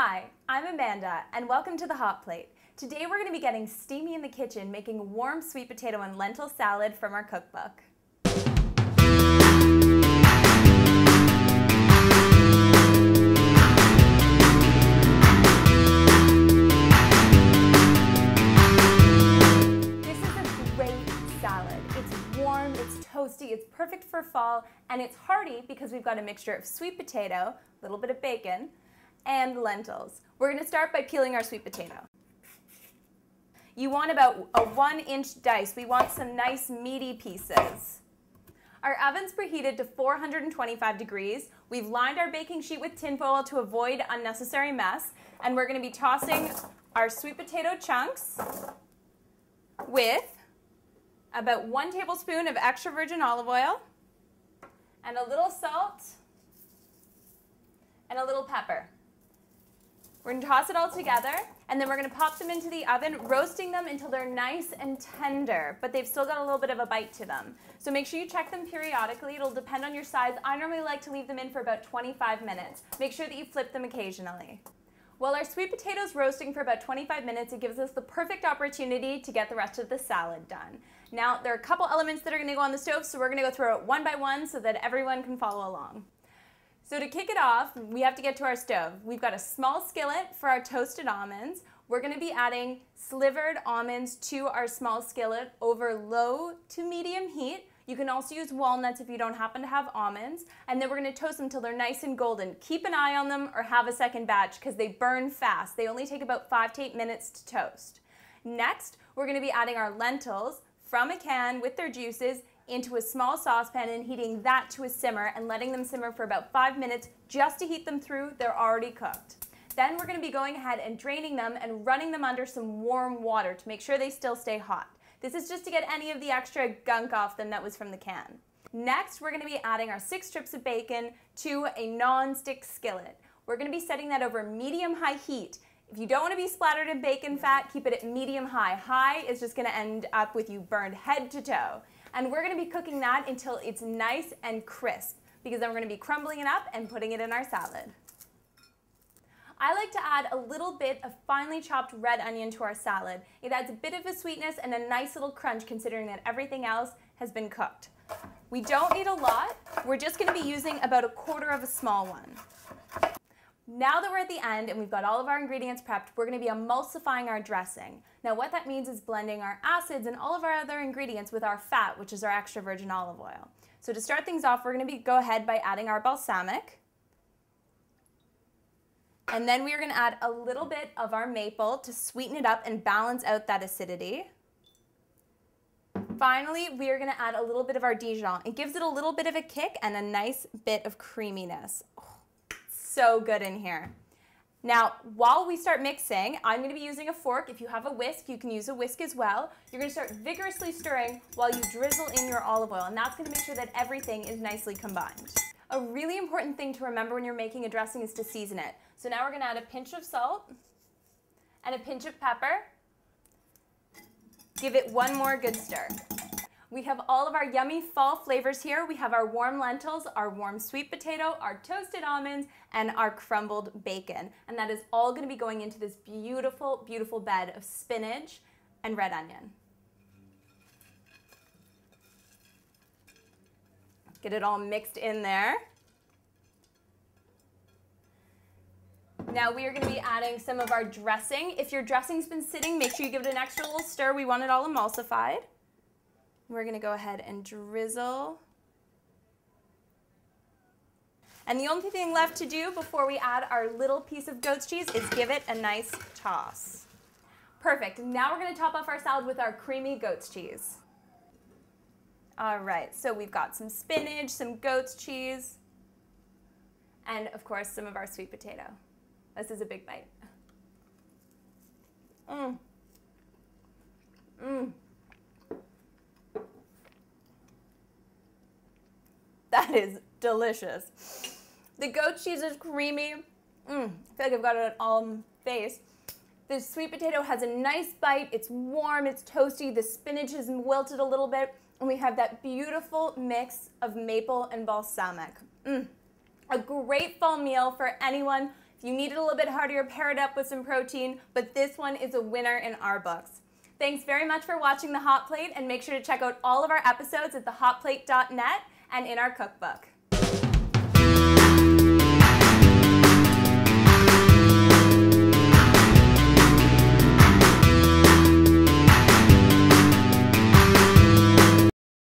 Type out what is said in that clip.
Hi, I'm Amanda, and welcome to the Hot Plate. Today we're going to be getting steamy in the kitchen, making warm sweet potato and lentil salad from our cookbook. This is a great salad. It's warm, it's toasty, it's perfect for fall, and it's hearty because we've got a mixture of sweet potato, a little bit of bacon, and lentils. We're going to start by peeling our sweet potato. You want about a 1-inch dice. We want some nice meaty pieces. Our oven's preheated to 425 degrees. We've lined our baking sheet with tinfoil to avoid unnecessary mess, and we're going to be tossing our sweet potato chunks with about 1 tablespoon of extra virgin olive oil and a little salt and a little pepper. We're going to toss it all together, and then we're going to pop them into the oven, roasting them until they're nice and tender, but they've still got a little bit of a bite to them. So make sure you check them periodically. It'll depend on your size. I normally like to leave them in for about 25 minutes. Make sure that you flip them occasionally. While our sweet potatoes roasting for about 25 minutes, it gives us the perfect opportunity to get the rest of the salad done. Now, there are a couple elements that are going to go on the stove, so we're going to go through it one by one so that everyone can follow along. So to kick it off, we have to get to our stove. We've got a small skillet for our toasted almonds. We're going to be adding slivered almonds to our small skillet over low to medium heat. You can also use walnuts if you don't happen to have almonds. And then we're going to toast them until they're nice and golden. Keep an eye on them or have a second batch because they burn fast. They only take about 5 to 8 minutes to toast. Next, we're going to be adding our lentils from a can with their juices into a small saucepan and heating that to a simmer and letting them simmer for about 5 minutes just to heat them through. They're already cooked. Then we're going to be going ahead and draining them and running them under some warm water to make sure they still stay hot. This is just to get any of the extra gunk off them that was from the can. Next, we're going to be adding our 6 strips of bacon to a non-stick skillet. We're going to be setting that over medium-high heat. If you don't want to be splattered in bacon fat, keep it at medium-high. High is just going to end up with you burned head to toe. And we're going to be cooking that until it's nice and crisp, because then we're going to be crumbling it up and putting it in our salad. I like to add a little bit of finely chopped red onion to our salad. It adds a bit of a sweetness and a nice little crunch considering that everything else has been cooked. We don't need a lot. We're just going to be using about 1/4 of a small one. Now that we're at the end and we've got all of our ingredients prepped, we're going to be emulsifying our dressing. Now what that means is blending our acids and all of our other ingredients with our fat, which is our extra virgin olive oil. So to start things off, we're going to go ahead by adding our balsamic. And then we are going to add a little bit of our maple to sweeten it up and balance out that acidity. Finally, we are going to add a little bit of our Dijon. It gives it a little bit of a kick and a nice bit of creaminess. So good in here. Now, while we start mixing, I'm going to be using a fork. If you have a whisk, you can use a whisk as well. You're going to start vigorously stirring while you drizzle in your olive oil, and that's going to make sure that everything is nicely combined. A really important thing to remember when you're making a dressing is to season it. So now we're going to add a pinch of salt and a pinch of pepper. Give it one more good stir. We have all of our yummy fall flavors here. We have our warm lentils, our warm sweet potato, our toasted almonds, and our crumbled bacon. And that is all going to be going into this beautiful, beautiful bed of spinach and red onion. Get it all mixed in there. Now we are going to be adding some of our dressing. If your dressing's been sitting, make sure you give it an extra little stir. We want it all emulsified. We're going to go ahead and drizzle. And the only thing left to do before we add our little piece of goat's cheese is give it a nice toss. Perfect. Now we're going to top off our salad with our creamy goat's cheese. All right, so we've got some spinach, some goat's cheese, and of course some of our sweet potato. This is a big bite. Mmm. Mmm. That is delicious. The goat cheese is creamy. I feel like I've got it all in my face. The sweet potato has a nice bite. It's warm, it's toasty. The spinach is wilted a little bit. And we have that beautiful mix of maple and balsamic. A great fall meal for anyone If you need it a little bit heartier, pair it up with some protein, but this one is a winner in our books. Thanks very much for watching The Hot Plate, and make sure to check out all of our episodes at thehotplate.net and in our cookbook.